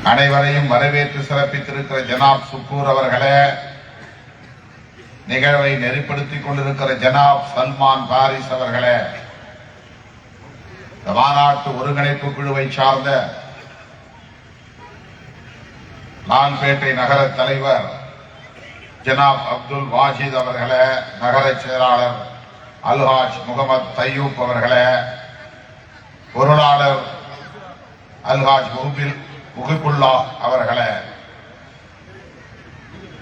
அனைவரையும் வரவேற்று சிறப்பித்திருக்கிற ஜனாப் சுக்கூர் அவர்களே, நிகழ்வை நெறிப்படுத்திக் கொண்டிருக்கிற ஜனாப் சல்மான் பாரிஸ் அவர்களே, மாநாட்டு ஒருங்கிணைப்பு குழுவை சார்ந்த லால்பேட்டை நகர தலைவர் ஜனாப் அப்துல் வாஜித் அவர்களே, நகர செயலாளர் அல்ஹாஜ் முகமது தையூப் அவர்களே, பொருளாளர் அல்ஹாஜ் முஹிபுல்லா அவர்களே,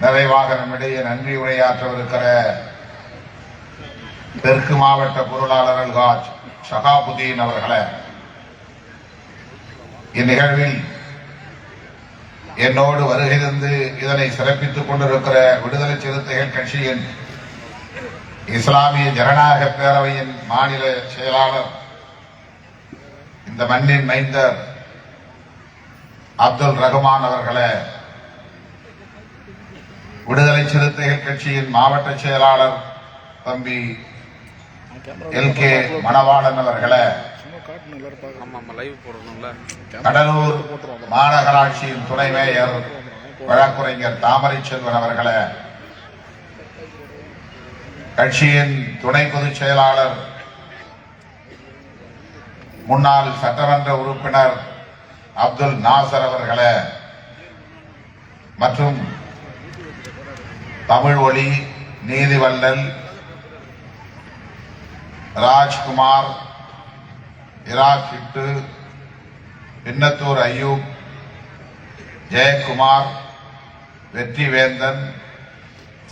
நிறைவாக நம்மிடையே நன்றி உரையாற்றவிருக்கிற தெற்கு மாவட்ட பொருளாளர் அல்ஹாஜ் ஷஹாபுதீன் அவர்களே, இந்நிகழ்வில் என்னோடு வருகை தந்து இதனை சிறப்பித்துக் கொண்டிருக்கிற விடுதலை சிறுத்தைகள் கட்சியின் இஸ்லாமிய ஜனநாயக பேரவையின் மாநில செயலாளர், இந்த மண்ணின் மைந்தர் அப்துல் ரஹ்மான் அவர்களே, விடுதலை சிறுத்தைகள் கட்சியின் மாவட்ட செயலாளர் தம்பி LK மணவாளன் அவர்களே, கடலூர் மாநகராட்சியின் துணை மேயர் வழக்குரைஞர் தாமரை செல்வன் அவர்களே, கட்சியின் துணை பொதுச் செயலாளர் முன்னாள் சட்டமன்ற உறுப்பினர் அப்துல் நாசர் அவர்களே, மற்றும் தமிழ் ஒளி நீதிவல்லல் ராஜ்குமார், இராக்கிட்டு, பின்னத்தூர் ஐயூப், ஜெயக்குமார், வெற்றிவேந்தன்,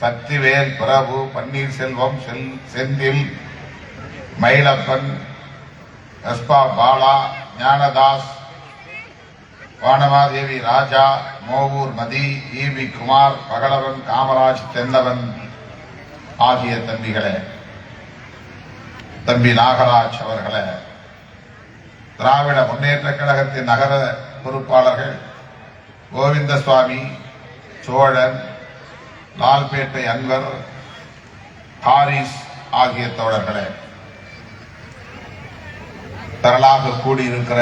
சக்திவேல், பிரபு, பன்னீர்செல்வம், செந்தில், மயிலப்பன், எஸ்பா பாலா, ஞானதாஸ், வானமாதேவி ராஜா, மோவூர் மதி, EB குமார், பகலவன், காமராஜ், தென்னவன் ஆகிய தம்பிகளே, தம்பி நாகராஜ் அவர்களே, திராவிட முன்னேற்ற கழகத்தின் நகர பொறுப்பாளர்கள் கோவிந்தசுவாமி, சோழன், லால்பேட்டை அன்வர், ஹாரிஸ் ஆகிய தோழர்களே, திரளாக கூடியிருக்கிற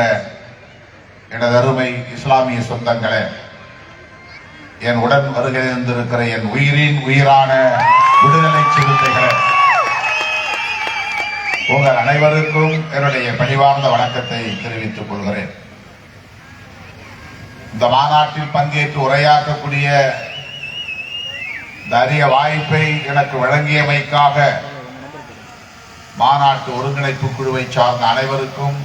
எனதருமை இஸ்லாமிய சொந்தங்களே, என் உடன் வருகை இருந்திருக்கிற என் உயிரின் உயிரான விடுதலை சிறுத்தைகளே, உங்கள் அனைவருக்கும் என்னுடைய பணிவார்ந்த வணக்கத்தை தெரிவித்துக் கொள்கிறேன். இந்த மாநாட்டில் பங்கேற்று உரையாற்றக்கூடிய இந்த அரிய வாய்ப்பை எனக்கு வழங்கியமைக்காக மாநாட்டு ஒருங்கிணைப்பு குழுவை சார்ந்த அனைவருக்கும்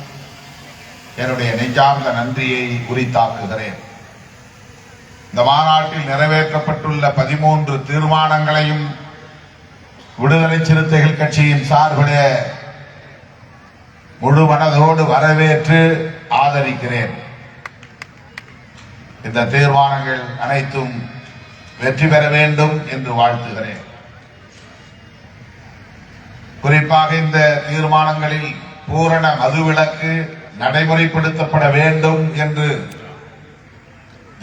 என்னுடைய நெஞ்சார்ந்த நன்றியை உரித்தாக்குகிறேன். இந்த மாநாட்டில் நிறைவேற்றப்பட்டுள்ள 13 தீர்மானங்களையும் விடுதலை சிறுத்தைகள் கட்சியின் சார்பில் முழு மனதோடு வரவேற்று ஆதரிக்கிறேன். இந்த தீர்மானங்கள் அனைத்தும் வெற்றி பெற வேண்டும் என்று வாழ்த்துகிறேன். குறிப்பாக இந்த தீர்மானங்களில் பூரண மதுவிலக்கு நடைமுறைப்படுத்தப்பட வேண்டும் என்று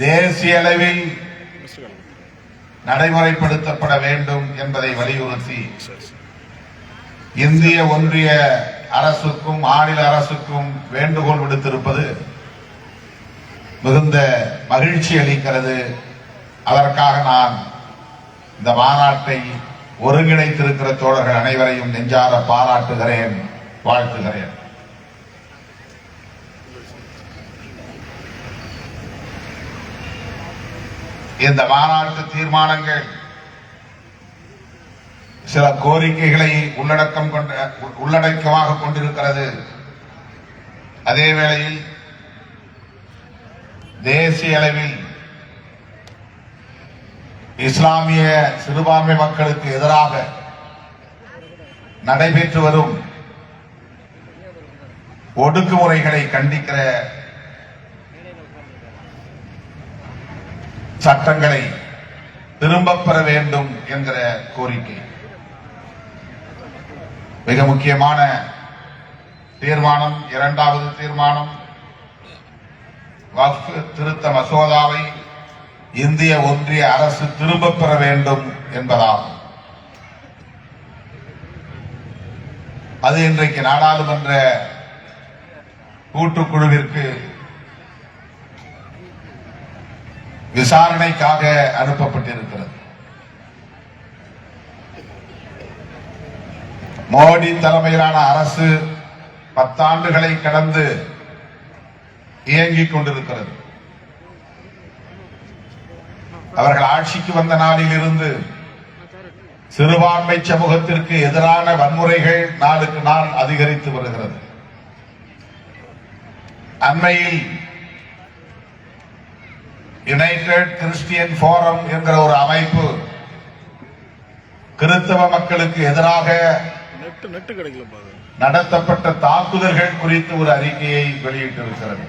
தேசிய அளவில் நடைமுறைப்படுத்தப்பட வேண்டும் என்பதை வலியுறுத்தி இந்திய ஒன்றிய அரசுக்கும் மாநில அரசுக்கும் வேண்டுகோள் விடுத்திருப்பது மிகுந்த மகிழ்ச்சி அளிக்கிறது. அதற்காக நான் இந்த மாநாட்டை ஒருங்கிணைத்திருக்கிற தோழர்கள் அனைவரையும் நெஞ்சார பாராட்டுகிறேன், வாழ்த்துகிறேன். இந்த மாநாட்டு தீர்மானங்கள் சில கோரிக்கைகளை உள்ளடக்கமாக கொண்டிருக்கிறது. அதே வேளையில் தேசிய அளவில் இஸ்லாமிய சிறுபான்மை மக்களுக்கு எதிராக நடைபெற்று வரும் ஒடுக்குமுறைகளை கண்டிக்கிற சட்டங்களை திரும்பப் பெற வேண்டும் என்கிற கோரிக்கை. மிக முக்கியமான தீர்மானம், இரண்டாவது தீர்மானம், வக்ஃப் திருத்த மசோதாவை இந்திய ஒன்றிய அரசு திரும்பப் பெற வேண்டும் என்பதாகும். அது இன்றைக்கு நாடாளுமன்ற கூட்டுக்குழுவிற்கு விசாரணைக்காக அனுப்பப்பட்டிருக்கிறது. மோடி தலைமையிலான அரசு 10 ஆண்டுகளை கடந்து இயங்கிக் கொண்டிருக்கிறது. அவர்கள் ஆட்சிக்கு வந்த நாளில் இருந்து சிறுபான்மை சமூகத்திற்கு எதிரான வன்முறைகள் நாளுக்கு நாள் அதிகரித்து வருகிறது. அண்மையில் யுனைடெட் கிறிஸ்டியன் போரம் என்கிற ஒரு அமைப்பு கிறிஸ்தவ மக்களுக்கு எதிராக நடத்தப்பட்ட தாக்குதல்கள் குறித்து ஒரு அறிக்கையை வெளியிட்டிருக்கிறது.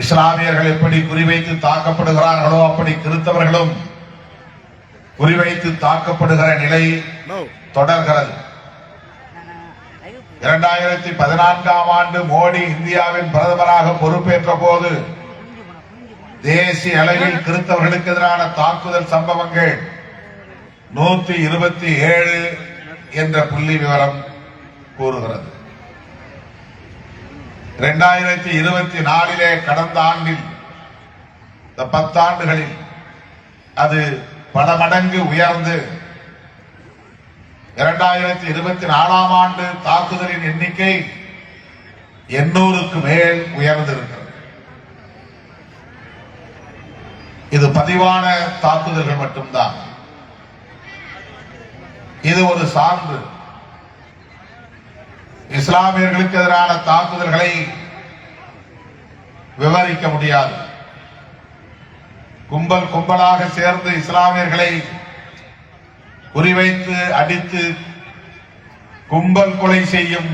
இஸ்லாமியர்கள் எப்படி குறிவைத்து தாக்கப்படுகிறார்களோ அப்படி கிறிஸ்தவர்களும் குறிவைத்து தாக்கப்படுகிற நிலை தொடர்கிறது. 2014ஆம் ஆண்டு மோடி இந்தியாவின் பிரதமராக பொறுப்பேற்ற போது தேசிய அளவில் கிறிஸ்தவர்களுக்கு எதிரான தாக்குதல் சம்பவங்கள் 127 என்ற புள்ளி விவரம் கூறுகிறது. 2024 கடந்த ஆண்டில் இந்த 10 ஆண்டுகளில் அது பல மடங்கு உயர்ந்து 2024ஆம் ஆண்டு தாக்குதலின் எண்ணிக்கை 800க்கு மேல் உயர்ந்திருக்கிறது. இது பதிவான தாக்குதல்கள் மட்டும்தான். இது ஒரு சான்று. இஸ்லாமியர்களுக்கு எதிரான தாக்குதல்களை விவரிக்க முடியாது. கும்பல் கும்பலாக சேர்ந்து இஸ்லாமியர்களை குறிவைத்து அடித்து கும்பல் கொலை செய்யும்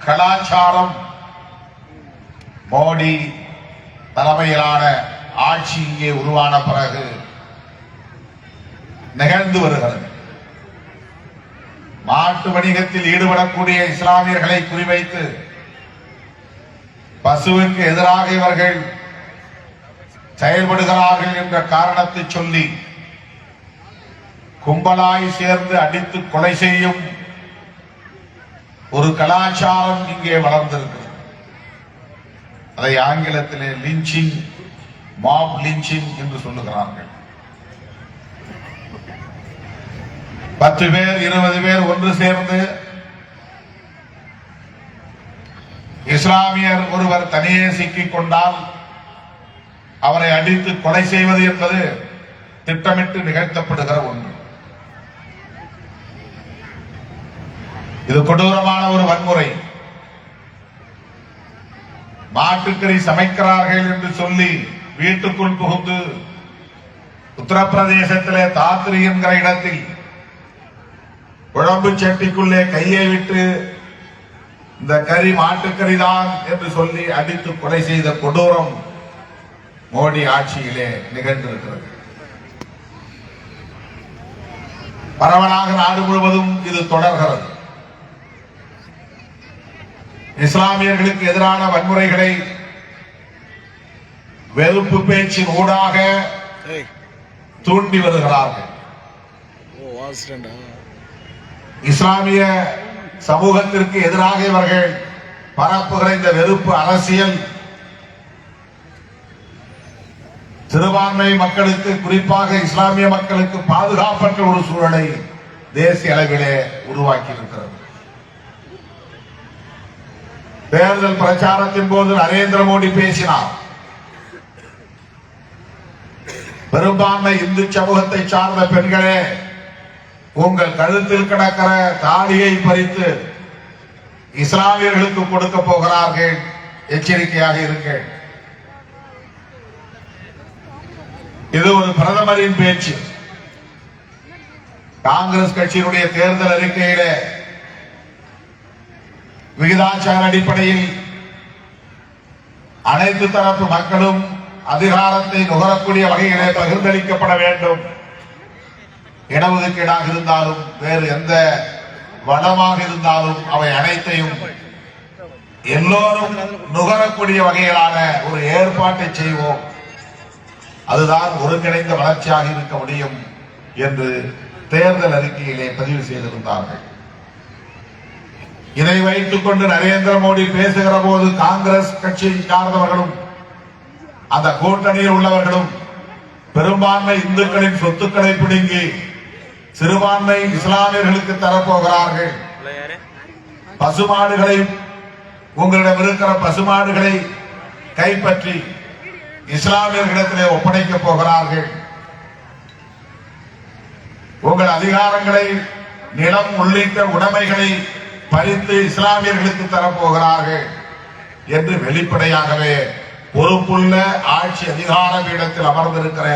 கலாச்சாரம் மோடி தலைமையிலான ஆட்சி இங்கே உருவான பிறகு நிகழ்ந்து வருகிறது. மாட்டு வணிகத்தில் ஈடுபடக்கூடிய இஸ்லாமியர்களை குறிவைத்து பசுவுக்கு எதிராக இவர்கள் செயல்படுகிறார்கள் என்ற காரணத்தை சொல்லி கும்பலாய் சேர்ந்து அடித்து கொலை செய்யும் ஒரு கலாச்சாரம் இங்கே வளர்ந்திருக்கிறது. அதை ஆங்கிலத்திலே லிஞ்சிங், மாப் லிஞ்சிங் என்று சொல்லுகிறார்கள். 10 பேர் 20 பேர் ஒன்று சேர்ந்து இஸ்லாமியர் ஒருவர் தனியே சிக்கிக் கொண்டால் அவரை அடித்து கொலை செய்வது என்பது திட்டமிட்டு நிகழ்த்தப்படுகிற ஒன்று. இது கொடூரமான ஒரு வன்முறை. மாட்டுக்கறி சமைக்கிறார்கள் என்று சொல்லி வீட்டுக்குள் புகுந்து உத்தரப்பிரதேசத்திலே தாத்ரி என்கிற இடத்தில் குழம்பு சட்டிக்குள்ளே கையை விட்டு இந்த கறி மாட்டுக்கறிதான் என்று சொல்லி அடித்து கொலை செய்த கொடூரம் மோடி ஆட்சியிலே நிகழ்ந்திருக்கிறது. பரவலாக நாடு முழுவதும் இது தொடர்கிறது. இஸ்லாமியர்களுக்கு எதிரான வன்முறைகளை வெறுப்பு பேச்சின் ஊடாக தூண்டி வருகிறார்கள். இஸ்லாமிய சமூகத்திற்கு எதிராக இவர்கள் பரப்புகிற இந்த வெறுப்பு அரசியல் சிறுபான்மை மக்களுக்கு, குறிப்பாக இஸ்லாமிய மக்களுக்கு பாதுகாப்பற்ற ஒரு சூழலை தேசிய அளவிலே உருவாக்கி இருக்கிறது. தேர்தல் பிரச்சாரத்தின் போது நரேந்திர மோடி பேசினார். பெரும்பான்மை இந்து சமூகத்தை சார்ந்த பெண்களே, உங்கள் கழுத்தில் கிடக்கிற தாடியை பறித்து இஸ்லாமியர்களுக்கு கொடுக்க போகிறார்கள், எச்சரிக்கையாக இருங்கள். இது ஒரு பிரதமரின் பேச்சு. காங்கிரஸ் கட்சியினுடைய தேர்தல் அறிக்கையில விகிதாச்சார அடிப்படையில் அனைத்து தரப்பு மக்களும் அதிகாரத்தை நுகரக்கூடிய வகையிலே பகிர்ந்தளிக்கப்பட வேண்டும். இடஒதுக்கீடாக இருந்தாலும் வேறு எந்த வளமாக இருந்தாலும் அவை அனைத்தையும் எல்லோரும் நுகரக்கூடிய வகையிலான ஒரு ஏற்பாட்டை செய்வோம். அதுதான் ஒருங்கிணைந்த வளர்ச்சியாக இருக்க முடியும் என்று தேர்தல் அறிக்கையிலே பதிவு செய்திருந்தார்கள். இதை வைத்துக் கொண்டு நரேந்திர மோடி பேசுகிற போது காங்கிரஸ் கட்சியை சார்ந்தவர்களும் அந்த கூட்டணியில் உள்ளவர்களும் பெரும்பான்மை இந்துக்களின் சொத்துக்களை பிடுங்கி சிறுபான்மை இஸ்லாமியர்களுக்கு தரப்போகிறார்கள். பசுமாடுகளை, உங்களிடம் இருக்கிற பசுமாடுகளை கைப்பற்றி இஸ்லாமியர்களிடத்திலே ஒப்படைக்கப் போகிறார்கள். உங்கள் அதிகாரங்களை, நிலம் உள்ளிட்ட உடைமைகளை பறித்து இஸ்லாமியர்களுக்கு தரப்போகிறார்கள் என்று வெளிப்படையாகவே பொறுப்புள்ள ஆட்சி அதிகார பீடத்தில் அமர்ந்திருக்கிற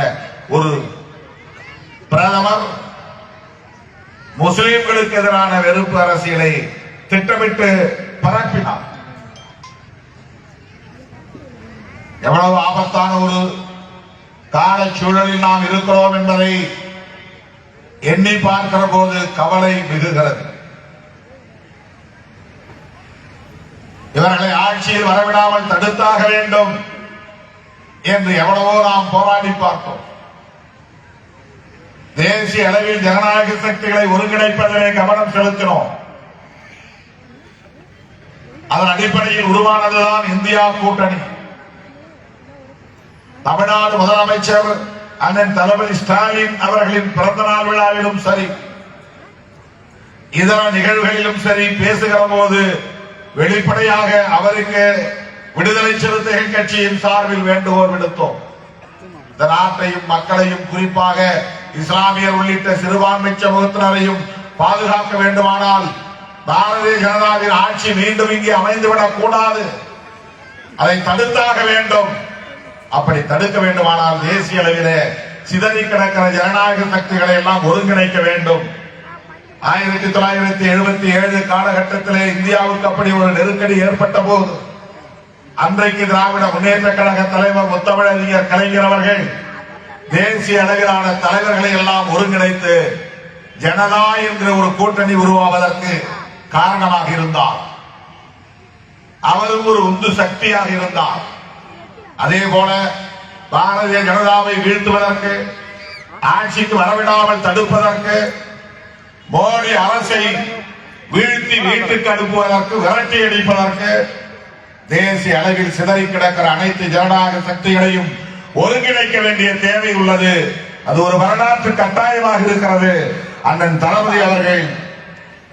ஒரு பிரதமர் முஸ்லிம்களுக்கு எதிரான வெறுப்பு அரசியலை திட்டமிட்டு பரப்பினார். எவ்வளவு ஆபத்தான ஒரு கால சூழலில் நாம் இருக்கிறோம் என்பதை எண்ணி பார்க்கிற போது கவலை மிகுகிறது. இவர்களை ஆட்சியில் வரவிடாமல் தடுத்தாக வேண்டும் என்று எவ்வளவோ நாம் போராடி பார்த்தோம். தேசிய அளவில் ஜனநாயக சக்திகளை ஒருங்கிணைப்பதிலே கவனம் செலுத்தினோம். அதன் அடிப்படையில் உருவானதுதான் இந்தியா கூட்டணி. தமிழ்நாடு முதலமைச்சர் அண்ணன் தளபதி ஸ்டாலின் அவர்களின் பிறந்த நாள் விழாவிலும் சரி, இதர நிகழ்வுகளிலும் சரி பேசுகிற போது வெளிப்படையாக அவருக்கு விடுதலை சிறுத்தைகள் கட்சியின் சார்பில் வேண்டுகோள் விடுத்தோம். இந்த நாட்டையும் மக்களையும், குறிப்பாக இஸ்லாமியர் உள்ளிட்ட சிறுபான்மை சமூகத்தினரையும் பாதுகாக்க வேண்டுமானால் பாரதிய ஜனதாவின் ஆட்சி மீண்டும் இங்கே அமைந்துவிடக் கூடாது. அதை தடுத்தாக வேண்டும். அப்படி தடுக்க வேண்டுமானால் தேசிய அளவிலே சிதறி கிடக்கிற ஜனநாயக சக்திகளை எல்லாம் ஒருங்கிணைக்க வேண்டும். 1977 காலகட்டத்திலே இந்தியாவுக்கு அப்படி ஒரு நெருக்கடி ஏற்பட்ட போது அன்றைக்கு திராவிட முன்னேற்ற கழக தலைவர் முத்தமிழறிஞர் கலைஞர் அவர்கள் தேசிய அளவிலான தலைவர்களை எல்லாம் ஒருங்கிணைத்து ஜனதா என்கிற ஒரு கூட்டணி உருவாவதற்கு காரணமாக இருந்தார். அவரும் ஒரு உந்து சக்தியாக இருந்தார். அதே போல பாரதிய ஜனதாவை வீழ்த்துவதற்கு, ஆட்சிக்கு வரவிடாமல் தடுப்பதற்கு, மோடி அரசை வீழ்த்தி வீட்டுக்கு அனுப்புவதற்கு, விரட்டி அடிப்பதற்கு தேசிய அளவில் சிதறி கிடக்கிற அனைத்து ஜனநாயக சக்திகளையும் ஒருங்கிணைக்க வேண்டிய தேவை உள்ளது. அது ஒரு வரலாற்று கட்டாயமாக இருக்கிறது. அண்ணன் தளபதி அவர்கள்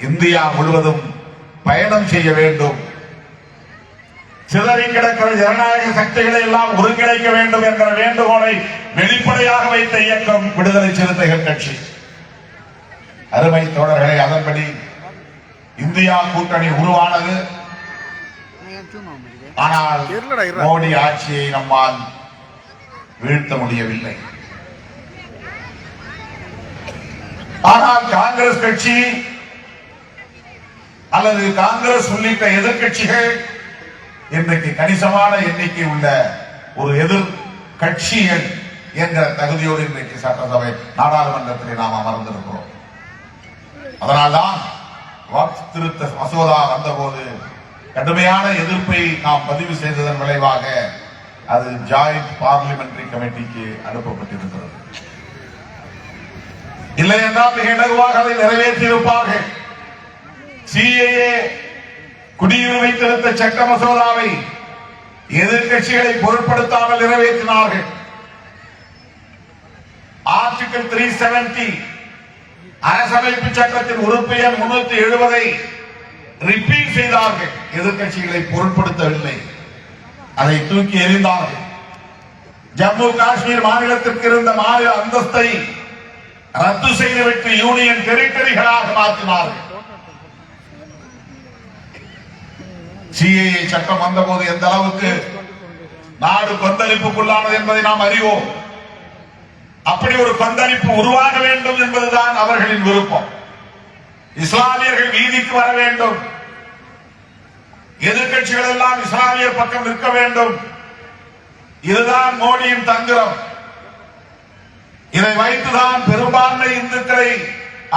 இந்தியா முழுவதும் பயணம் செய்ய வேண்டும். சிதறி கிடக்கிற ஜனநாயக சக்திகளை எல்லாம் ஒருங்கிணைக்க வேண்டும் என்ற வேண்டுகோளை வெளிப்படையாக வைத்த இயக்கம் விடுதலை சிறுத்தைகள் கட்சி. அருமை தோழர்களே, அதன்படி இந்தியா கூட்டணி உருவானது. ஆனால் மோடி ஆட்சியை நம்மால் வீழ்த்த முடியவில்லை. ஆனால் காங்கிரஸ் கட்சி அல்லது காங்கிரஸ் உள்ளிட்ட எதிர்கட்சிகள் இன்றைக்கு கணிசமான எண்ணிக்கை உள்ள ஒரு எதிர் கட்சிகள் என்ற தகுதியோடு இன்றைக்கு சட்டசபை நாடாளுமன்றத்தில் நாம் அமர்ந்திருக்கிறோம். அதனால்தான் வக்ஃப் திருத்த மசோதா வந்தபோது கடுமையான எதிர்ப்பை நாம் பதிவு செய்ததன் விளைவாக அது ஜாயிண்ட் பார்லிமெண்டரி கமிட்டிக்கு அனுப்பப்பட்டிருக்கிறது. இல்லை என்றால் மிக இலகுவாக அதை நிறைவேற்றியிருப்பார்கள். சிஏஏ குடியுரிமை திருத்த சட்ட மசோதாவை எதிர்கட்சிகளை பொருட்படுத்தாமல் நிறைவேற்றினார்கள். ஆர்டிகிள் 370 அரசமைப்பு சட்டத்தின் உறுப்பு எண் 370 ரிப்பீல் செய்தார்கள். எதிர்கட்சிகளை பொருட்படுத்தவில்லை, அதை தூக்கி எறிந்தார்கள். ஜம்மு காஷ்மீர் மாநிலத்திற்கு இருந்த மாநில அந்தஸ்தை ரத்து செய்துவிட்டு யூனியன் டெரிட்டரிகளாக மாற்றினார்கள். சிஏஏ சட்டம் வந்தபோது எந்த அளவுக்கு நாடு கொந்தளிப்புக்குள்ளானது என்பதை நாம் அறிவோம். அப்படி ஒரு கொந்தளிப்பு உருவாக வேண்டும் என்பதுதான் அவர்களின் விருப்பம். இஸ்லாமியர்கள் வீதிக்கு வர வேண்டும், எதிர்கட்சிகள் எல்லாம் இஸ்லாமியர் பக்கம் நிற்க வேண்டும். இதுதான் மோடியின் தந்திரம். இதை வைத்துதான் பெரும்பான்மை இந்துக்களை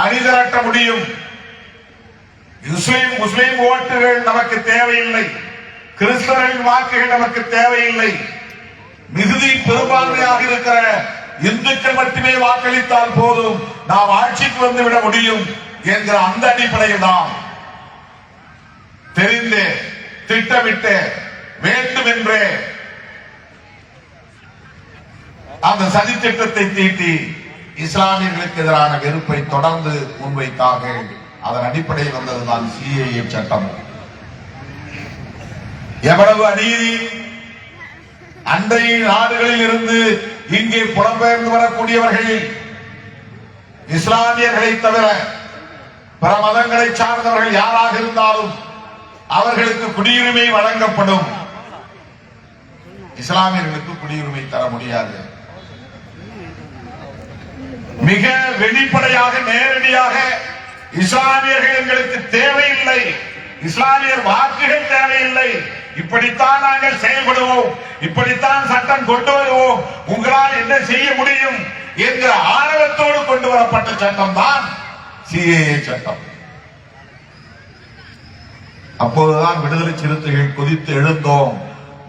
அணிதிரட்ட முடியும். முஸ்லிம் ஓட்டுகள் நமக்கு தேவையில்லை, கிறிஸ்தவர்களின் வாக்குகள் நமக்கு தேவையில்லை. மிகுதி பெரும்பான்மையாக இருக்கிற இந்துக்கள் மட்டுமே வாக்களித்தால் போதும், நாம் ஆட்சிக்கு வந்துவிட முடியும் என்கிற அந்த அடிப்படையில் தான் தெரிந்து திட்டமிட்டு வேண்டும் என்றே அந்த சதி திட்டத்தை தீட்டி இஸ்லாமியர்களுக்கு எதிரான வெறுப்பை தொடர்ந்து முன்வைத்தார்கள். அதன் அடிப்படையில் வந்ததுதான் சிஏஏ சட்டம். எவ்வளவு அநீதி! அண்டைய நாடுகளில் இருந்து இங்கே புலம்பெயர்ந்து வரக்கூடியவர்கள் இஸ்லாமியர்களை தவிர பிற மதங்களை சார்ந்தவர்கள் யாராக இருந்தாலும் அவர்களுக்கு குடியுரிமை வழங்கப்படும். இஸ்லாமியர்களுக்கு குடியுரிமை தர முடியாது. மிக வெளிப்படையாக நேரடியாக இஸ்லாமியர்கள் எங்களுக்கு தேவையில்லை, இஸ்லாமியர் வாக்குகள் தேவையில்லை, இப்படித்தான் நாங்கள் செயல்படுவோம், இப்படித்தான் சட்டம் கொண்டு வருவோம், உங்களால் என்ன செய்ய முடியும் என்கிற ஆணவத்தோடு கொண்டு வரப்பட்ட சட்டம் தான் சிஏஏ சட்டம். அப்போதுதான் விடுதலை சிறுத்தைகள் கொதித்து எழுந்தோம்.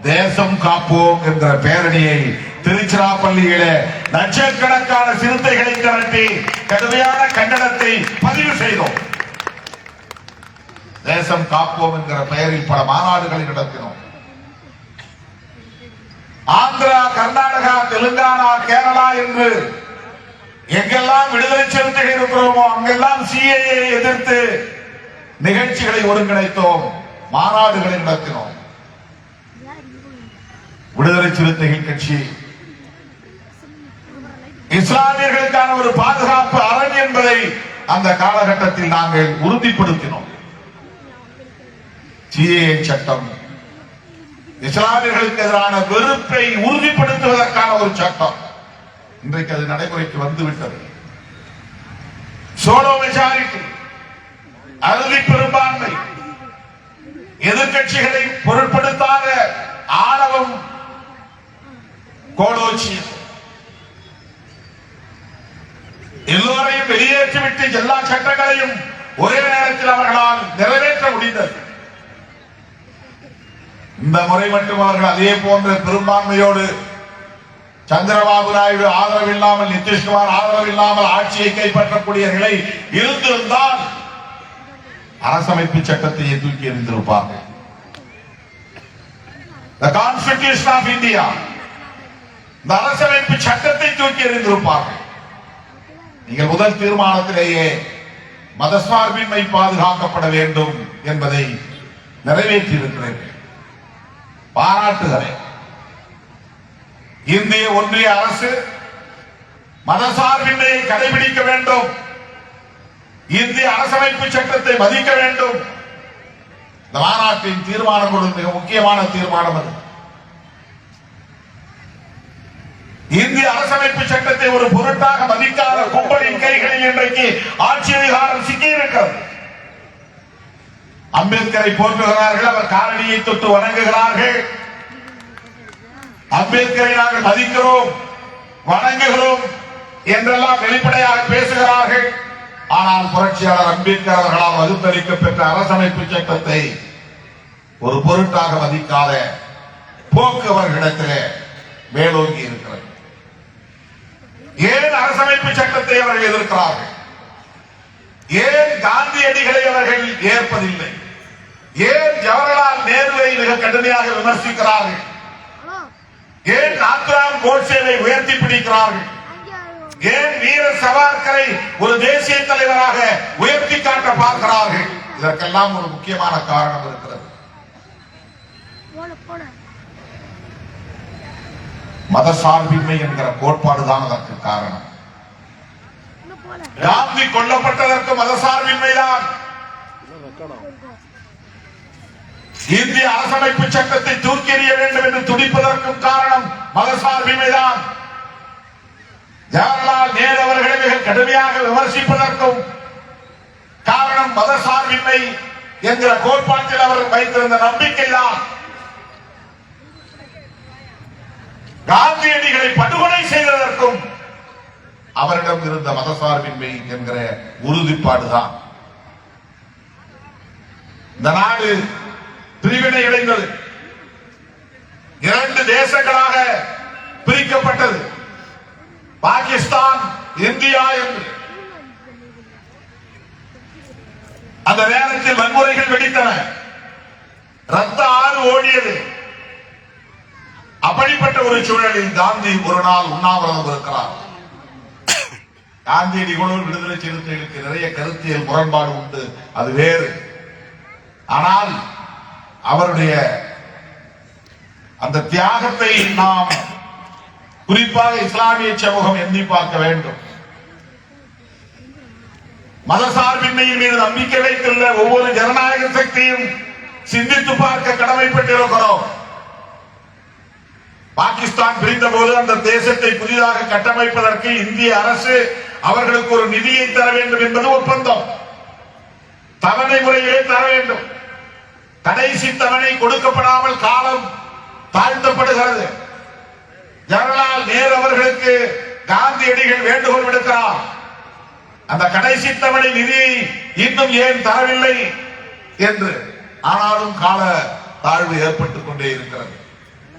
தேசம் காப்போம் என்ற பேரணியை திருச்சிராப்பள்ளியில லட்சக்கணக்கான சிறுத்தைகளை திரட்டி கடுமையான கண்டனத்தை பதிவு செய்தோம். தேசம் காப்போம் என்கிற பெயரில் பல மாநாடுகளை நடத்தினோம். ஆந்திரா, கர்நாடகா, தெலுங்கானா, கேரளா என்று எங்கெல்லாம் விடுதலை சிறுத்தைகள் இருக்கிறோமோ அங்கெல்லாம் சிஏஏ எதிர்த்து நிகழ்ச்சிகளை ஒருங்கிணைத்தோம், மாநாடுகளை நடத்தினோம். விடுதலை சிறுத்தைகள் கட்சி இஸ்லாமியர்களுக்கான ஒரு பாதுகாப்பு அரண் என்பதை அந்த காலகட்டத்தில் நாங்கள் உறுதிப்படுத்தினோம். சிஏஏ சட்டம் இஸ்லாமியர்களுக்கு எதிரான வெறுப்பை உறுதிப்படுத்துவதற்கான ஒரு சட்டம். இன்றைக்கு அது நடைமுறைக்கு வந்துவிட்டது. சோலோ மெஜாரிட்டி, அறுதி பெரும்பான்மை, எதிர்கட்சிகளை பொருட்படுத்தாத ஆணவம், கோலோச்சியம், எல்லோரையும் வெளியேற்றிவிட்டு எல்லா சட்டங்களையும் ஒரே நேரத்தில் அவர்களால் நிறைவேற்ற முடிந்தது. இந்த முறை மட்டும் அவர்கள் அதே போன்ற பெரும்பான்மையோடு சந்திரபாபு நாயுடு ஆதரவு இல்லாமல், நிதிஷ்குமார் ஆதரவு இல்லாமல் ஆட்சியை கைப்பற்றக்கூடிய நிலை இருந்திருந்தால் அரசமைப்பு சட்டத்தை தூக்கி எறிந்திருப்பார்கள். The Constitution of India, இந்த அரசமைப்பு சட்டத்தை தூக்கி எறிந்திருப்பார்கள். நீங்கள் முதல் தீர்மானத்திலேயே மதசார்பின்மை பாதுகாக்கப்பட வேண்டும் என்பதை நிறைவேற்றி இருக்கிறீர்கள். பாராட்டுகிறேன். இந்திய ஒன்றிய அரசு மதசார்பின்மையை கடைபிடிக்க வேண்டும், இந்திய அரசமைப்பு சட்டத்தை மதிக்க வேண்டும். இந்த மாநாட்டின் தீர்மானங்களும் மிக முக்கியமான தீர்மானம் அது. இந்திய அரசமைப்பு சட்டத்தை ஒரு பொருட்டாக மதிக்காத கும்பலின் கைகளில் இன்றைக்கு ஆட்சி அதிகாரம் சிக்கியிருக்கிறது. அம்பேத்கரை போற்றுகிறார்கள், அவர் காலடியை தொட்டு வணங்குகிறார்கள். அம்பேத்கரை நாங்கள் மதிக்கிறோம், வணங்குகிறோம் என்றெல்லாம் வெளிப்படையாக பேசுகிறார்கள். ஆனால் புரட்சியாளர் அம்பேத்கர் அவர்களால் வகுத்தளிக்கப்பெற்ற அரசமைப்பு சட்டத்தை ஒரு பொருட்டாக மதிக்காத போக்கு அவர்களிடத்திலே மேலோங்கி இருக்கிறது. ஏன் அரசமைப்பு சட்டத்தை அவர்கள் எதிர்க்கிறார்கள்? ஏன் காந்தியடிகளை அவர்கள் ஏற்பதில்லை? ஏன் ஜவஹர்லால் நேருவை மிக கடுமையாக விமர்சிக்கிறார்கள்? ஏன் நாத்ராம் கோட்சேவை உயர்த்தி பிடிக்கிறார்கள்? ஏன் வீர சவார்கரை ஒரு தேசிய தலைவராக உயர்த்தி காட்ட பார்க்கிறார்கள்? இதற்கெல்லாம் ஒரு முக்கியமான காரணம் இருக்கிறது. மதசார்பின்மை என்கிற கோட்பாடுதான் அதற்கு காரணம். காந்தி கொல்லப்பட்டதற்கு மதசார்பின்மைதான். இந்திய அரசமைப்பு சட்டத்தை தூக்கி எறிய வேண்டும் என்று துடிப்பதற்கும் காரணம் மதசார்பின்மைதான். ஜவஹர்லால் நேரு அவர்களை மிக கடுமையாக விமர்சிப்பதற்கும் காரணம் மதசார்பின்மை என்கிற கோட்பாட்டில் அவர் வைத்திருந்த நம்பிக்கைதான். காந்தியடிகளை படுகொலை செய்ததற்கும் அவரிடம் இருந்த மதசார்பின்மை என்கிற உறுதிப்பாடுதான். இந்த நாடு பிரிவினை அடைந்தது, இரண்டு தேசங்களாக பிரிக்கப்பட்டது, பாகிஸ்தான், இந்தியா என்று. அந்த நேரத்தில் வன்முறைகள் வெடித்தன. ரத்த ஆறு ஓடியது. அப்படிப்பட்ட ஒரு சூழலில் காந்தி ஒரு நாள் உண்ணாவிரதம் இருக்கிறார். காந்தியடிகளோடு விடுதலை சிறுத்தைகளுக்கு நிறைய கருத்தியல் முரண்பாடு உண்டு, அது வேறு. ஆனால் அவருடைய அந்த தியாகத்தை நாம் குறிப்பாக இஸ்லாமிய சமூகம் எண்ணி பார்க்க வேண்டும். மதசார்பின்மையின் மீது நம்பிக்கை வைத்துள்ள ஒவ்வொரு ஜனநாயக சக்தியும் சிந்தித்து பார்க்க கடமைப்பட்டிருக்கிறோம். பாகிஸ்தான் பிரிந்த போது அந்த தேசத்தை புதிதாக கட்டமைப்பதற்கு இந்திய அரசு அவர்களுக்கு ஒரு நிதியை தர வேண்டும் என்பது ஒப்பந்தம். தவணை முறையிலே தர வேண்டும். கடைசி தவணை கொடுக்கப்படாமல் காலம் தாழ்த்தப்படுகிறது. ஜவஹர்லால் நேரு அவர்களுக்கு காந்தியடிகள் வேண்டுகோள் விடுக்கிறார். அந்த கடைசி தவணை நிதியை இன்னும் ஏன் தரவில்லை என்று. ஆனாலும் கால தாழ்வு ஏற்பட்டுக் கொண்டே இருக்கிறது.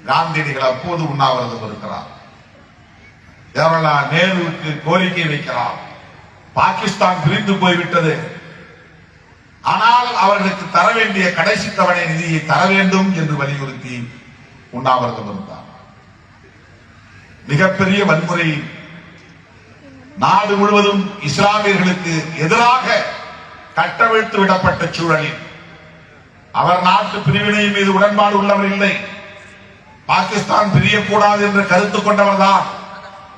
காந்தியடிகள் அப்போது உண்ணாவிரதம் இருக்கிறார். ஜவஹர்லால் நேருவுக்கு கோரிக்கை வைக்கிறார். பாகிஸ்தான் பிரிந்து போய்விட்டது, ஆனால் அவர்களுக்கு தர வேண்டிய கடைசி தவணை நிதியை தர வேண்டும் என்று வலியுறுத்தி உண்ணாவிரதம் இருந்தார். மிகப்பெரிய வன்முறை நாடு முழுவதும் இஸ்லாமியர்களுக்கு எதிராக கட்டவிழ்த்து விடப்பட்ட சூழலில் அவர் நாட்டு பிரிவினை மீது உடன்பாடு உள்ளவர் இல்லை. பாகிஸ்தான் பிரியக்கூடாது என்ற கருத்து கொண்டவர் தான்.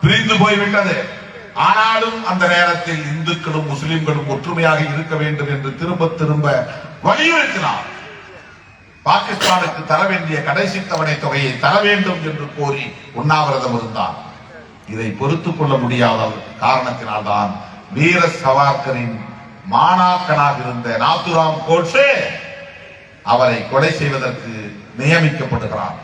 பிரிந்து போய்விட்டது. ஆனாலும் அந்த நேரத்தில் இந்துக்களும் முஸ்லிம்களும் ஒற்றுமையாக இருக்க வேண்டும் என்று திரும்ப திரும்ப வலியுறுத்தினார். பாகிஸ்தானுக்கு தர வேண்டிய கடைசி தவணை தொகையை தர வேண்டும் என்று கோரி உண்ணாவிரதம் இருந்தார். இதை பொறுத்துக் கொள்ள முடியாத காரணத்தினால்தான் வீர சவார்கரின் மாணாக்கனாக இருந்த நாத்துராம் கோட்சே அவரை கொலை செய்வதற்கு நியமிக்கப்படுகிறார்.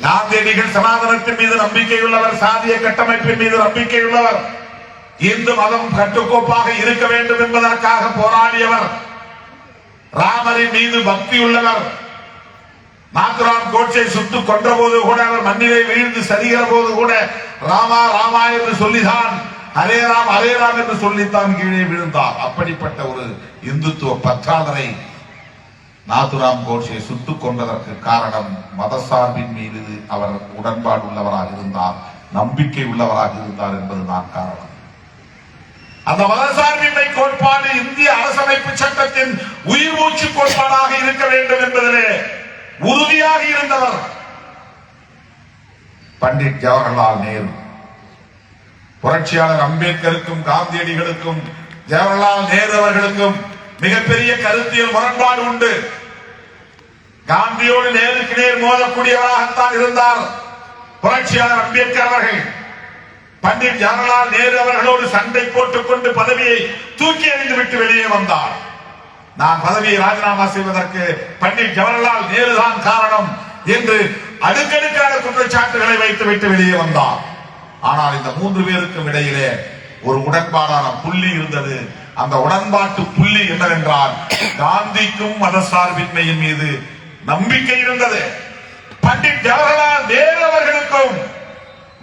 காந்தியடிகள் சனாதனத்தின் மீது நம்பிக்கையுள்ளவர், சாதிய கட்டமைப்பின் மீது நம்பிக்கையுள்ளவர், இந்து மதம் கட்டுக்கோப்பாக இருக்க வேண்டும் என்பதற்காக போராடியவர், ராமரின் மீது பக்தி உள்ளவர். நாத்துராம் கோட்சை சுட்டு கொன்ற போது கூட அவர் மண்ணிலே வீழ்ந்து சரிகிற போது கூட ராமா ராமா என்று சொல்லிதான், ஹரே ராம் ஹரே ராம் என்று சொல்லித்தான் கீழே விழுந்தார். அப்படிப்பட்ட ஒரு இந்துத்துவ பற்றாளரை நாத்துராம் கோட்சே சுட்டுக் கொண்டதற்கு காரணம் மதசார்பின் மீது அவர் உடன்பாடு உள்ளவராக இருந்தார், நம்பிக்கை உள்ளவராக இருந்தார் என்பதுதான் காரணம். அந்த மதசார்பின்மை கோட்பாடு இந்திய அரசமைப்பு சட்டத்தின் உயிர் மூச்சு கோட்பாடாக இருக்க வேண்டும் என்பதிலே உறுதியாக இருந்தவர் பண்டிட் ஜவஹர்லால் நேரு. புரட்சியாளர் அம்பேத்கருக்கும் காந்தியடிகளுக்கும் ஜவஹர்லால் நேரு அவர்களுக்கும் மிகப்பெரிய கருத்தியல் முரண்பாடு உண்டு. காந்தியோடு நேருக்கு நேர் மோதக்கூடியவராகத்தான் இருந்தார் புரட்சியாளர் அம்பேத்கர் அவர்கள். பண்டிட் ஜவஹர்லால் நேரு அவர்களோடு சண்டை போட்டுக் கொண்டு பதவியை தூக்கி எறிந்து விட்டு வெளியே வந்தார். நான் பதவியை ராஜினாமா செய்வதற்கு பண்டிட் ஜவஹர்லால் நேரு தான் காரணம் என்று அடுக்கடுக்கான குற்றச்சாட்டுகளை வைத்துவிட்டு வெளியே வந்தார். ஆனால் இந்த மூன்று பேருக்கும் இடையிலே ஒரு உடன்பாடான புள்ளி இருந்தது. அந்த உடன்பாட்டு புள்ளி என்னவென்றால் காந்திக்கும் மதசார்பின்மையின் மீது நம்பிக்கை இருந்தது. பண்டிட் ஜவஹர்லால் நேரு அவர்களுக்கும்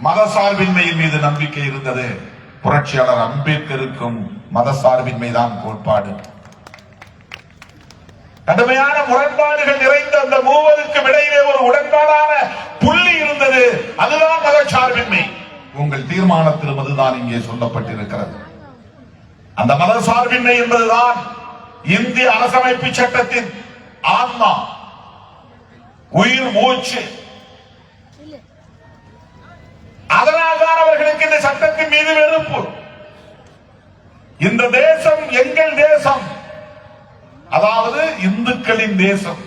மதசார்பின்மையின் மீது நம்பிக்கை இருந்தது. புரட்சியாளர் அம்பேத்கருக்கும் மதசார்பின்மை தான் கோட்பாடு. கடுமையான முரண்பாடுகள் நிறைந்த அந்த மூவருக்கும் இடையிலே ஒரு உடன்பாடான புள்ளி இருந்தது. அதுதான் மதசார்பின்மை. உங்கள் தீர்மானத்திலும் அதுதான் இங்கே சொல்லப்பட்டிருக்கிறது. அந்த மதசார்பின்மை என்பதுதான் இந்திய அரசமைப்பு சட்டத்தின் ஆன்மா, உயிர் மூச்சு. அதனால்தான் அவர்களுக்கு இந்த சட்டத்தின் மீது வெறுப்பு. இந்த தேசம் எங்கள் தேசம், அதாவது இந்துக்களின் தேசம்.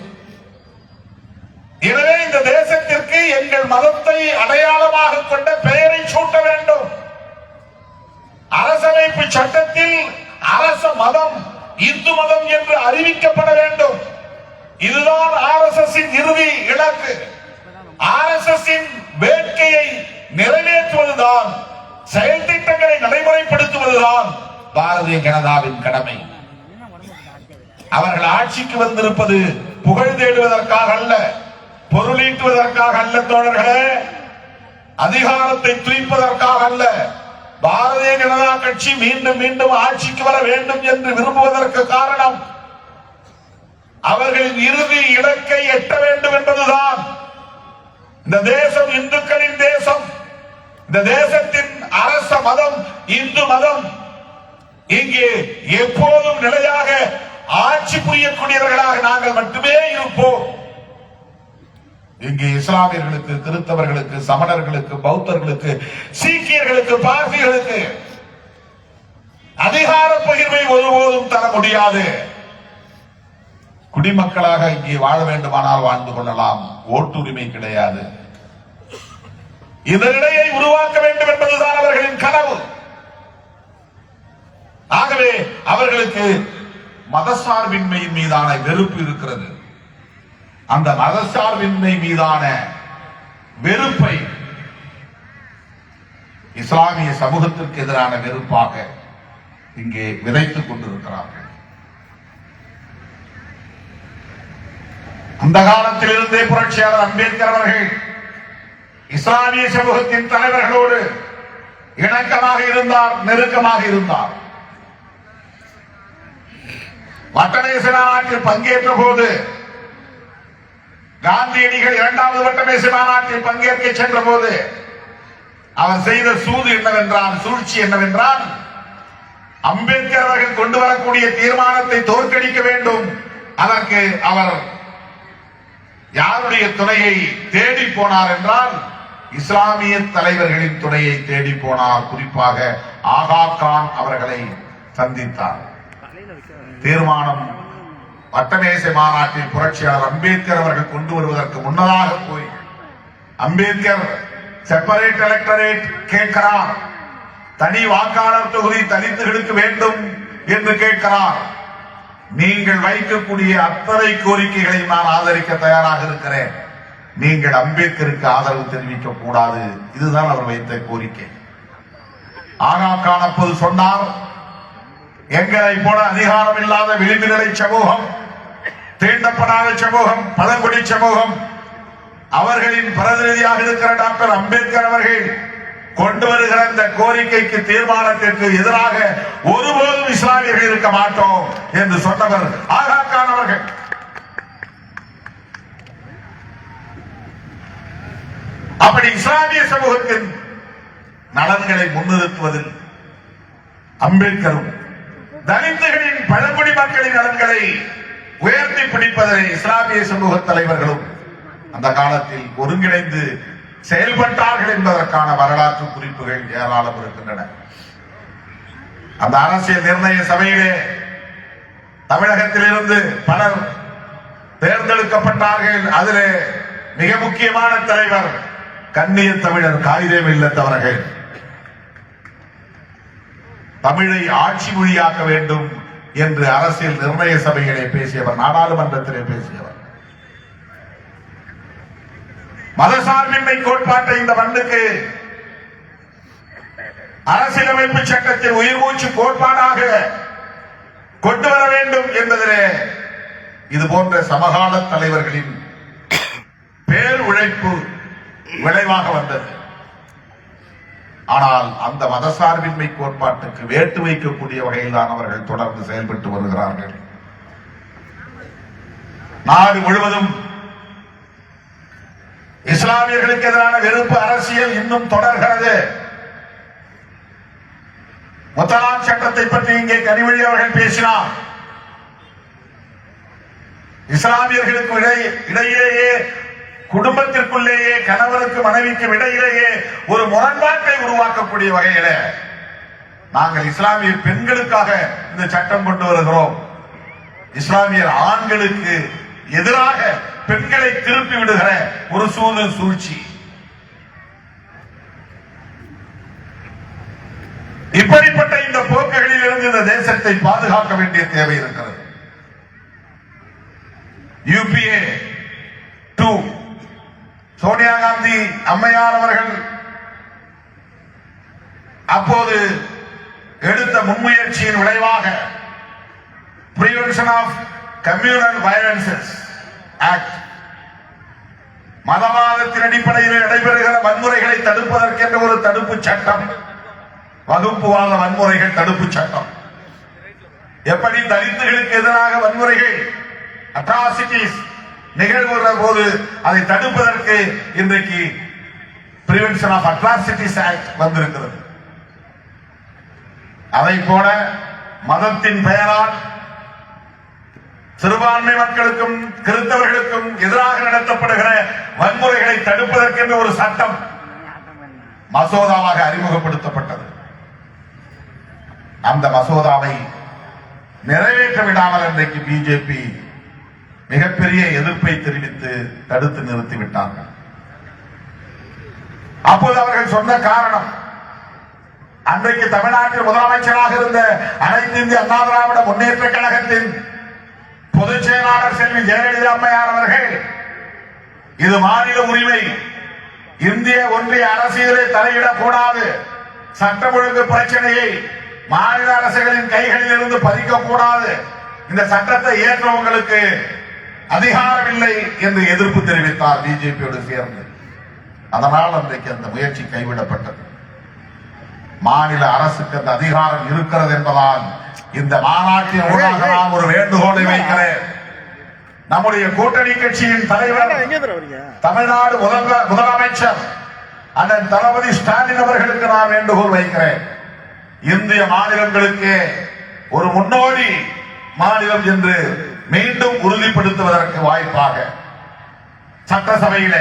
எனவே இந்த தேசத்திற்கு எங்கள் மதத்தை அடையாளமாக கொண்ட பெயரை சூட்ட வேண்டும். அரசமைப்பு சட்டத்தில் அரச மதம் இந்து மதம் என்று அறிவிக்கப்பட வேண்டும். இதுதான் RSS இறுதி இலக்கு. RSS வேட்கையை நிறைவேற்றுவதுதான், செயல் திட்டங்களை நடைமுறைப்படுத்துவதுதான் பாரதிய ஜனதாவின் கடமை. அவர்கள் ஆட்சிக்கு வந்திருப்பது புகழ் தேடுவதற்காக அல்ல, பொருளீட்டுவதற்காக அல்ல தோழர்களே, அதிகாரத்தை துய்ப்பதற்காக அல்ல. பாரதிய ஜனதா கட்சி மீண்டும் மீண்டும் ஆட்சிக்கு வர வேண்டும் என்று விரும்புவதற்கு காரணம் அவர்களின் இறுதி இலக்கை எட்ட வேண்டும் என்பதுதான். இந்த தேசம் இந்துக்களின் தேசம். இந்த தேசத்தின் அரச மதம் இந்து மதம். இங்கே எப்போதும் நிலையாக ஆட்சி புரியக்கூடியவர்களாக நாங்கள் மட்டுமே இருப்போம். இங்கே இஸ்லாமியர்களுக்கு, கிறிஸ்தவர்களுக்கு, சமணர்களுக்கு, பௌத்தர்களுக்கு, சீக்கியர்களுக்கு, பார்சிகளுக்கு அதிகார பகிர்வை ஒருபோதும் தர முடியாது. குடிமக்களாக இங்கே வாழ வேண்டுமானால் வாழ்ந்து கொள்ளலாம். ஓட்டுரிமை கிடையாது. இதனிடையே உருவாக்க வேண்டும் என்பதுதான் அவர்களின் கனவு. ஆகவே அவர்களுக்கு மதசார்பின்மையின் மீதான வெறுப்பு இருக்கிறது. அந்த மதசார்பின்மை மீதான வெறுப்பை இஸ்லாமிய சமூகத்திற்கு எதிரான வெறுப்பாக இங்கே விதைத்துக் கொண்டிருக்கிறார்கள். அந்த காலத்திலிருந்தே புரட்சியாளர் அம்பேத்கர் அவர்கள் இஸ்லாமிய சமூகத்தின் தலைவர்களோடு இணக்கமாக இருந்தார், நெருக்கமாக இருந்தார். வட்டமேச மாநாட்டில் பங்கேற்ற போது காந்தியடிகள் 2வது வட்டமேச மாநாட்டில் பங்கேற்க சென்ற போது அவர் செய்த சூது என்னவென்றால், சூழ்ச்சி என்னவென்றால், அம்பேத்கர் அவர்கள் கொண்டு வரக்கூடிய தீர்மானத்தை தோற்கடிக்க வேண்டும். அதற்கு அவர் யாருடைய துணையை தேடி போனார் என்றால், இஸ்லாமிய தலைவர்களின் துணையை தேடி போனார். குறிப்பாக ஆகா கான் அவர்களை சந்தித்தார். தீர்மானம் வட்டமேசை மாநாட்டில் புரட்சியாளர் அம்பேத்கர் அவர்கள் கொண்டு வருவதற்கு முன்னதாக போய் அம்பேத்கர் செப்பரேட் எலக்டரேட் கேட்கிறார். தனி வாக்காளர் தொகுதி தலித்துகளுக்கு வேண்டும் என்று கேட்கிறார். நீங்கள் வைக்கக்கூடிய அத்தனை கோரிக்கைகளை நான் ஆதரிக்க தயாராக இருக்கிறேன். நீங்கள் அம்பேத்கருக்கு ஆதரவு தெரிவிக்க கூடாது. இதுதான் அவர் வைத்த கோரிக்கை. ஆகா கான் அப்போது சொன்னார், எங்களை போல அதிகாரம் இல்லாத விளிம்புநிலை சமூகம், தீண்டப்படாத சமூகம், பழங்குடி சமூகம், அவர்களின் பிரதிநிதியாக இருக்கிற டாக்டர் அம்பேத்கர் அவர்கள் கொண்டு வருகிற இந்த கோரிக்கைக்கு, தீர்மானத்திற்கு எதிராக ஒருபோதும் இஸ்லாமியர்கள் இருக்க மாட்டோம் என்று சொன்னவர் ஆகா கான் அவர்கள். அப்படி இஸ்லாமிய சமூகத்தின் நலன்களை முன்னிறுத்துவதில் அம்பேத்கரும், தலித்துகளின் பழங்குடி மக்களின் நலன்களை உயர்த்தி பிடிப்பதை இஸ்லாமிய சமூக தலைவர்களும் அந்த காலத்தில் ஒருங்கிணைந்து செயல்பட்டார்கள் என்பதற்கான வரலாற்று குறிப்புகள் ஏராளம் இருக்கின்றன. அந்த அரசியல் நிர்ணய சபையிலே தமிழகத்திலிருந்து பலர் தேர்ந்தெடுக்கப்பட்டார்கள். அதிலே மிக முக்கியமான தலைவர் கண்ணிய தமிழர் காகிதம் இல்லத்தவர்கள். தமிழை ஆட்சி மொழியாக்க வேண்டும் என்று அரசியல் நிர்ணய சபைகளை பேசியவர், நாடாளுமன்றத்திலே பேசியவர். மதசார்பின்மை கோட்பாட்டை இந்த மண்ணுக்கு அரசியலமைப்பு சட்டத்தில் உயிர் மூச்சு கோட்பாடாக கொண்டு வர வேண்டும் என்பதிலே இது போன்ற சமகால தலைவர்களின் பேர் உழைப்பு விளைவாக வந்தது. ஆனால் அந்த மதசார்பின்மை கோட்பாட்டுக்கு வேட்டு வைக்கக்கூடிய வகையில் தான் அவர்கள் தொடர்ந்து செயல்பட்டு வருகிறார்கள். நாடு முழுவதும் இஸ்லாமியர்களுக்கு எதிரான வெறுப்பு அரசியல் இன்னும் தொடர்கிறது. முத்தலாக் சட்டத்தை பற்றி இங்கே கனிமொழி அவர்கள் பேசினார். இஸ்லாமியர்களுக்கு இடையிலேயே, குடும்பத்திற்குள்ளேயே, கணவருக்கு மனைவிக்கும் இடையிலேயே ஒரு முரண்பாட்டை உருவாக்கக்கூடிய வகையில நாங்கள் இஸ்லாமிய பெண்களுக்காக இந்த சட்டம் கொண்டு வருகிறோம். இஸ்லாமியர் ஆண்களுக்கு எதிராக பெண்களை திருப்பி விடுகிற ஒரு சூழ்ச்சி. இப்படிப்பட்ட இந்த போக்குகளில் இருந்து இந்த தேசத்தை பாதுகாக்க வேண்டிய தேவை இருக்கிறது. யூபிஏ 2 சோனியா காந்தி அம்மையார் அவர்கள் அப்போது எடுத்த முன்முயற்சியின் விளைவாக prevention of communal violences act, மதவாதத்தின் அடிப்படையில் நடைபெறுகிற வன்முறைகளை தடுப்பதற்கென்ற ஒரு தடுப்பு சட்டம், வகுப்புவாத வன்முறைகள் தடுப்பு சட்டம். எப்படி தலித்துகளுக்கு எதிராக வன்முறைகள் அட்ராசிட்டிஸ் நிகழ்வுகிற போது அதை தடுப்பதற்கு இன்றைக்கு பிரிவென்ஷன் ஆஃப் அட்ராசிட்டிஸ் ஆக்ட் வந்திருக்கிறது. அதை போல மதத்தின் பெயரால் சிறுபான்மை மக்களுக்கும் கிறிஸ்தவர்களுக்கும் எதிராக நடத்தப்படுகிற வன்முறைகளை தடுப்பதற்கென்று ஒரு சட்டம் மசோதாவாக அறிமுகப்படுத்தப்பட்டது. அந்த மசோதாவை நிறைவேற்ற விடாமல் இன்றைக்கு பிஜேபி மிகப்பெரிய எதிர்ப்பை தெரிவித்து தடுத்து நிறுத்திவிட்டார்கள். அப்போது அவர்கள் சொன்ன காரணம், அன்றைக்கு தமிழ்நாட்டில் முதலமைச்சராக இருந்த அனைத்து இந்திய அண்ணா திராவிட முன்னேற்ற கழகத்தின் பொதுச் செயலாளர் செல்வி ஜெயலலிதா அம்மையார் அவர்கள், இது மாநில உரிமை, இந்திய ஒன்றிய அரசியலை தலையிடக்கூடாது, சட்டம் ஒழுங்கு பிரச்சனையை மாநில அரசுகளின் கைகளில் இருந்து பறிக்கக்கூடாது, இந்த சட்டத்தை ஏற்றவங்களுக்கு அதிகாரம் இல்லை என்று எதிர்ப்பு தெரிவித்தார் பிஜேபியோடு சேர்ந்து. அதனால் அன்றைக்கு அந்த முயற்சி கைவிடப்பட்டது. மாநில அரசுக்கு அந்த அதிகாரம் இருக்கிறது என்பதால் இந்த மாநாட்டின் ஊடாக நான் ஒரு வேண்டுகோளை வைக்கிறேன். நம்முடைய கூட்டணி கட்சியின் தலைவர் தமிழ்நாடு முதலமைச்சர் அண்ணன் தளபதி ஸ்டாலின் அவர்களுக்கு நான் வேண்டுகோள் வைக்கிறேன். இந்திய மாநிலங்களுக்கு ஒரு முன்னோடி மாநிலம் என்று மீண்டும் உறுதிப்படுத்துவதற்கு வாய்ப்பாக சட்டசபையில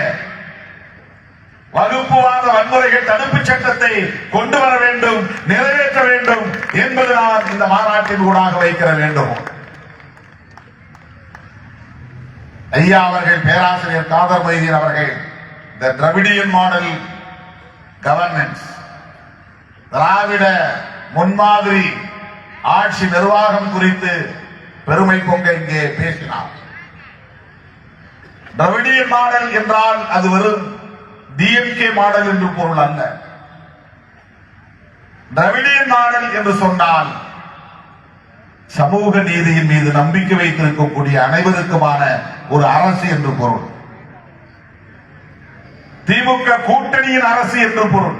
வகுப்புவாத வன்முறைகள் தடுப்பு சட்டத்தை கொண்டு வர வேண்டும், நிறைவேற்ற வேண்டும் என்பது நான் இந்த மாநாட்டின் ஊடாக வைக்கிற வேண்டும். ஐயா அவர்கள், பேராசிரியர் காதர் மைதீன் அவர்கள், தி திராவிடியன் மாடல் கவர்னன்ஸ், திராவிட முன்மாதிரி ஆட்சி நிர்வாகம் குறித்து பெருமை பொங்க இங்கே பேசினார். திராவிடியன் மாடல் என்றால் அது வெறும் டிஎம்கே மாடல் என்று பொருள் அல்ல. திராவிடியன் மாடல் என்று சொன்னால் சமூக நீதியின் மீது நம்பிக்கை வைத்திருக்கக்கூடிய அனைவருக்குமான ஒரு அரசு என்று பொருள். திமுக கூட்டணியின் அரசு என்று பொருள்.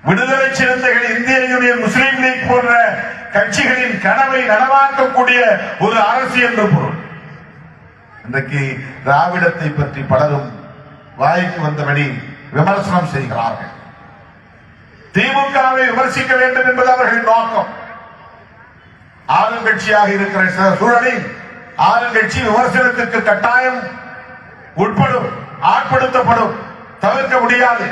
விடுதலை சிறுத்தைகள், இந்திய யூனியன் முஸ்லீம் லீக் போன்ற கட்சிகளின் கனவை நனவாக்கக்கூடிய ஒரு அரசு என்று பொருள். இன்றைக்கு திராவிடத்தை பற்றி பலரும் வாய்க்கு வந்தபடி விமர்சனம் செய்கிறார்கள். திமுகவை விமர்சிக்க வேண்டும் என்பது அவர்களின் நோக்கம். ஆளுங்கட்சியாக இருக்கிற சூழலில் ஆளுங்கட்சி விமர்சனத்திற்கு கட்டாயம் உட்படும், ஆட்படுத்தப்படும், தவிர்க்க முடியாது.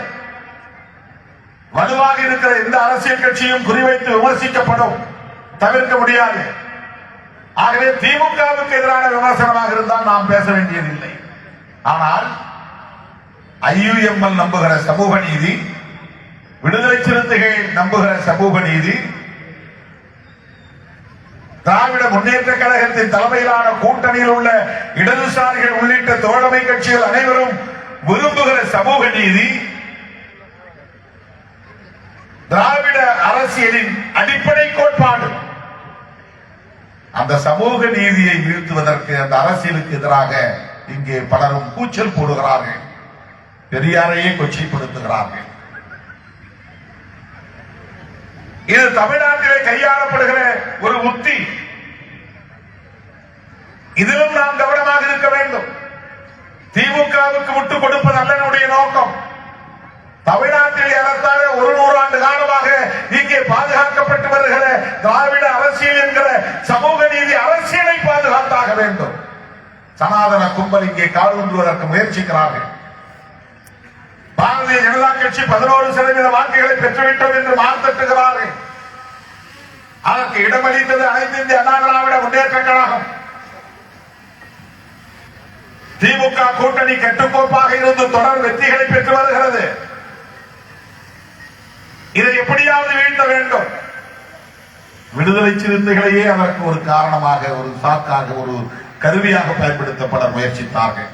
வலுவாக இருக்கிற எந்த அரசியல் கட்சியும் குறிவைத்து விமர்சிக்கப்படும், தவிர்க்க முடியாது. ஆகவே திமுகவுக்கு எதிரான விமர்சனமாக இருந்தால் நாம் பேச வேண்டியதில்லை. ஆனால் ஐயுஎம்எல் நம்புகிற சமூக நீதி, விடுதலை சிறுத்தைகள் நம்புகிற சமூக நீதி, திராவிட முன்னேற்ற கழகத்தின் தலைமையிலான கூட்டணியில் உள்ள இடதுசாரிகள் உள்ளிட்ட தோழமை கட்சிகள் அனைவரும் விரும்புகிற சமூக நீதி, திராவிட அரசியலின் அடிப்படை கோட்பாடு. அந்த சமூக நீதியை வீழ்த்துவதற்கு, அந்த அரசியலுக்கு எதிராக இங்கே பலரும் கூச்சல் போடுகிறார்கள், பெரியாரையே கொச்சைப்படுத்துகிறார்கள். இது தமிழ்நாட்டிலே கையாளப்படுகிற ஒரு உத்தி. இதிலும் நாம் கவனமாக இருக்க வேண்டும். திமுகவுக்கு விட்டுக் கொடுப்பது அல்ல நம்முடைய நோக்கம். தமிழ்நாட்டில் ஏறத்தாழ 100 ஆண்டு காலமாக இங்கே பாதுகாக்கப்பட்டு வருகிற திராவிட அரசியல் என்கிற சமூக நீதி அரசியலை பாதுகாத்தாக வேண்டும். சனாதன கும்பல் இங்கே கால் ஊன்றுவதற்கு முயற்சிக்கிறார்கள். பாரதிய ஜனதா கட்சி 11% வாக்குகளை பெற்றுவிட்டோம் என்று மார்த்தட்டுகிறார்கள். அதற்கு இடமளித்தது அனைத்து இந்திய அண்ணா திராவிட முன்னேற்ற கழகம். திமுக கூட்டணி கட்டுக்கோப்பாக இருந்து தொடர் வெற்றிகளை பெற்று வருகிறது. இதை எப்படியாவது வீழ்த்த வேண்டும். விடுதலை சிறுத்தைகளையே அதற்கு ஒரு காரணமாக, ஒரு சாக்காக, ஒரு கருவியாக பயன்படுத்தப்பட முயற்சித்தார்கள்.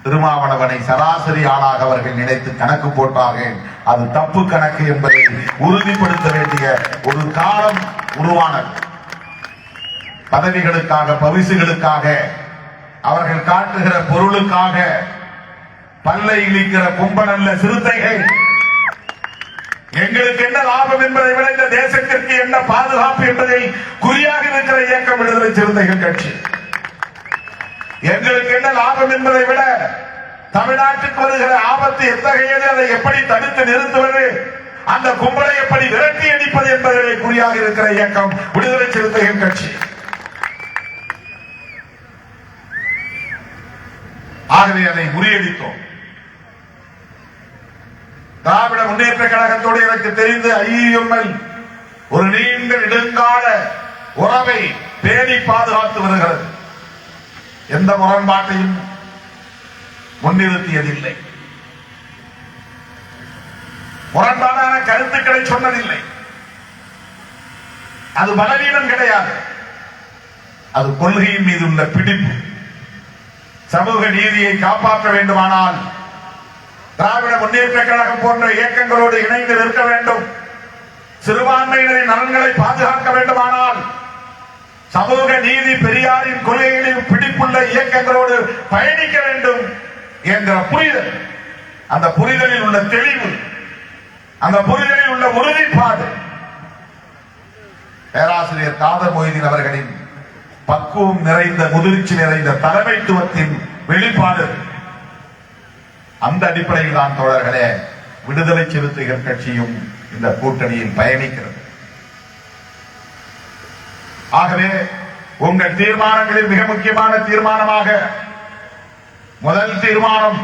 திருமாவளவனை சராசரி ஆளாக அவர்கள் நினைத்து கணக்கு போட்டார்கள். அது தப்பு கணக்கு என்பதை உறுதிப்படுத்த வேண்டிய ஒரு காலம் உருவானது. பதவிகளுக்காக, பரிசுகளுக்காக, அவர்கள் காட்டுகிற பொருளுக்காக பல்லை இழிக்கிற கும்பல் அல்ல சிறுத்தைகள். எங்களுக்கு என்ன லாபம் என்பதை விட இந்த தேசத்திற்கு என்ன பாதுகாப்பு என்பதை குறியாக இருக்கிற இயக்கம் விடுதலை சிறுத்தைகள் கட்சி. எங்களுக்கு என்ன லாபம் என்பதை விட தமிழ்நாட்டுக்கு வருகிற ஆபத்து எத்தகையது, அதை எப்படி தடுத்து நிறுத்துவது, அந்த கும்பலை எப்படி விரட்டி அடிப்பது என்பதை குறியாக இருக்கிற இயக்கம் விடுதலை சிறுத்தைகள் கட்சி. ஆகவே அதை முறியடித்தோம். திராவிட முன்னேற்ற கழகத்தோடு எனக்கு தெரிந்து IUML ஒரு நீண்ட நெடுங்கால உறவை பேணி பாதுகாத்து வருகிறது. எந்த முரண்பாட்டையும் முன்னிறுத்தியதில்லை, முரண்பாடான கருத்துக்களை சொன்னதில்லை. அது பலவீனம் கிடையாது, அது கொள்கையின் மீது உள்ள பிடிப்பு. சமூக நீதியை காப்பாற்ற வேண்டுமானால் திராவிட முன்னேற்ற கழகம் போன்ற இயக்கங்களோடு இணைந்து நிற்க வேண்டும். சிறுபான்மையினரின் நலன்களை பாதுகாக்க வேண்டுமானால் சமூக நீதி பெரியாரின் கொள்கைகளில் பிடிப்புள்ள இயக்கங்களோடு பயணிக்க வேண்டும் என்ற புரிதல், அந்த புரிதலில் உள்ள தெளிவு, அந்த புரிதலில் உள்ள உறுதிப்பாடு பேராசிரியர் காதர் மொய்தீன் அவர்களின் பக்குவம் நிறைந்த முதிர்ச்சி நிறைந்த தலைமைத்துவத்தின் வெளிப்பாடு. அந்த அடிப்படையில் தான் தோழர்களே விடுதலை சிறுத்தைகள் கட்சியும் இந்த கூட்டணியில் பயணிக்கிறது. ஆகவே உங்கள் தீர்மானங்களில் மிக முக்கியமான தீர்மானமாக முதல் தீர்மானம்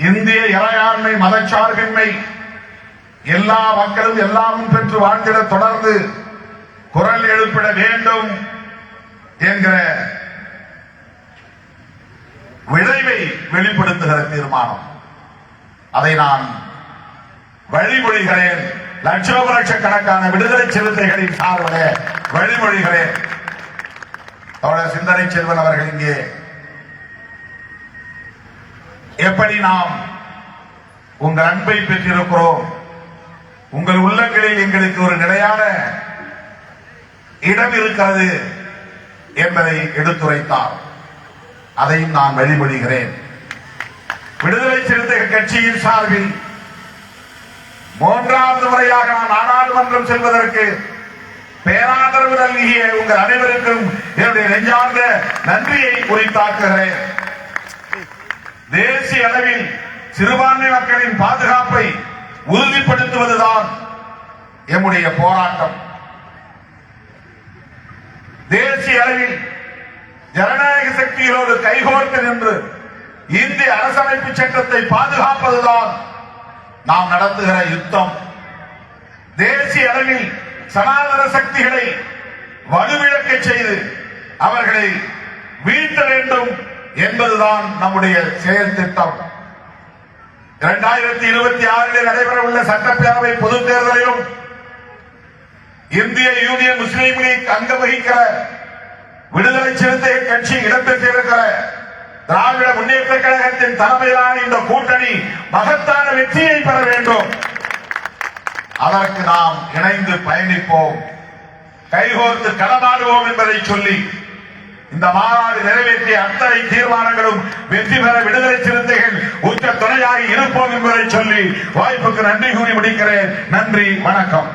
இந்திய இறையாண்மை மதச்சார்பின்மை, எல்லா மக்களும் எல்லாமும் பெற்று வாழ்ந்திட தொடர்ந்து குரல் எழுப்பிட வேண்டும் என்கிற விளைவை வெளிப்படுத்துகிற தீர்மானம். அதை நான் வழிமொழிகிறேன். லட்சோபலட்சக்கணக்கான விடுதலை சிறுத்தைகளின் சார்பில் வழிமொழிகிறேன். தோழர் சிந்தனை செல்வன் அவர்கள் இங்கே எப்படி நாம் உங்கள் அன்பை பெற்றிருக்கிறோம், உங்கள் உள்ளங்களில் எங்களுக்கு ஒரு நிலையான இடம் இருக்கிறது என்பதை எடுத்துரைத்தார். அதையும் நான் வழிமொழிகிறேன். விடுதலை சிறுத்தைகள் கட்சியின் சார்பில் மூன்றாவது முறையாக நான் நாடாளுமன்றம் செல்வதற்கு பேராதரவு நல்கிய உங்கள் அனைவருக்கும் என்னுடைய நெஞ்சார்ந்த நன்றியை உரித்தாக்குகிறேன். தேசிய அளவில் சிறுபான்மை மக்களின் பாதுகாப்பை உறுதிப்படுத்துவதுதான் எம்முடைய போராட்டம். தேசிய அளவில் ஜனநாயக சக்திகளோடு கைகோர்த்து நின்று இந்திய அரசமைப்பு சட்டத்தை பாதுகாப்பதுதான் நாம் நடத்துகிற யுத்தம். தேசிய அளவில் சனாதன சக்திகளை வலுவிழக்க செய்து அவர்களை வீழ்த்த வேண்டும் என்பதுதான் நம்முடைய செயல் திட்டம். 2026 நடைபெற உள்ள சட்டப்பேரவை பொதுத் தேர்தலிலும் இந்திய யூனியன் முஸ்லீம் லீக் அங்கம் வகிக்கிற விடுதலை சிறுத்தைகள் கட்சி இடம்பெற்றிருக்கிற திராவிட முன்னேற்ற கழகத்தின் தலைமையிலான இந்த கூட்டணி மகத்தான வெற்றியை பெற வேண்டும். அதற்கு நாம் இணைந்து பயணிப்போம், கைகோர்த்து களமாடுவோம் என்பதை சொல்லி இந்த மாநாடு நிறைவேற்றிய அத்தனை தீர்மானங்களும் வெற்றி பெற விடுதலை சிறுத்தைகள் உற்ற துணையாக இருப்போம் என்பதை சொல்லி வாய்ப்புக்கு நன்றி கூறி முடிக்கிறேன். நன்றி, வணக்கம்.